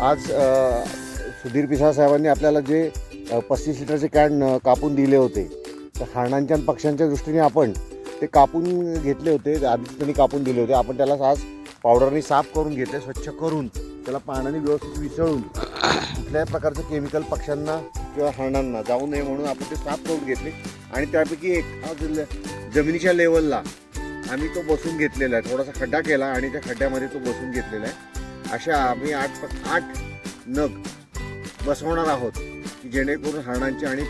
आज सुधीर पिसाळ साहेबांनी आपल्याला जे 35 लिटरचे कॅन कापून दिले होते, तर हरणांच्या आणि पक्ष्यांच्या दृष्टीने आपण ते कापून घेतले होते. आधीच त्यांनी कापून दिले होते. आपण त्याला आज पावडरनी साफ करून घेतले, स्वच्छ करून त्याला पाण्याने व्यवस्थित विसळून कुठल्याही प्रकारचं केमिकल पक्ष्यांना किंवा हरणांना जाऊ नये म्हणून आपण ते साफ करून घेतले. आणि त्यापैकी एक आज जमिनीच्या लेवलला आम्ही तो बसून घेतलेला आहे. थोडासा खड्डा केला आणि त्या खड्ड्यामध्ये तो बसून घेतलेला आहे. अशा आम्ही आठ नग बसवणार आहोत की जेणेकरून हरणांची आणि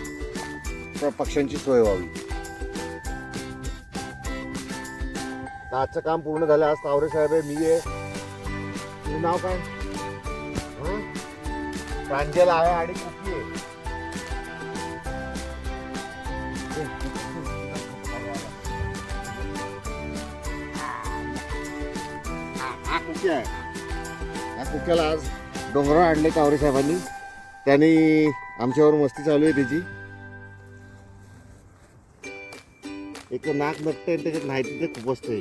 पक्ष्यांची सोय व्हावी. आजचं काम पूर्ण झालं. आज तावरे साहेब आहे, मी आहे. तुझं नाव काय? प्रांजल आहे आणि कुकी आहे. हा कुकी आहे. या कुक्याला आज डोंगरावर आणले तावरे साहेबांनी. त्यांनी आमच्यावर मस्ती चालू आहे त्याची. एक नाक नकटे त्याच्यात माहिती ते खूप असते.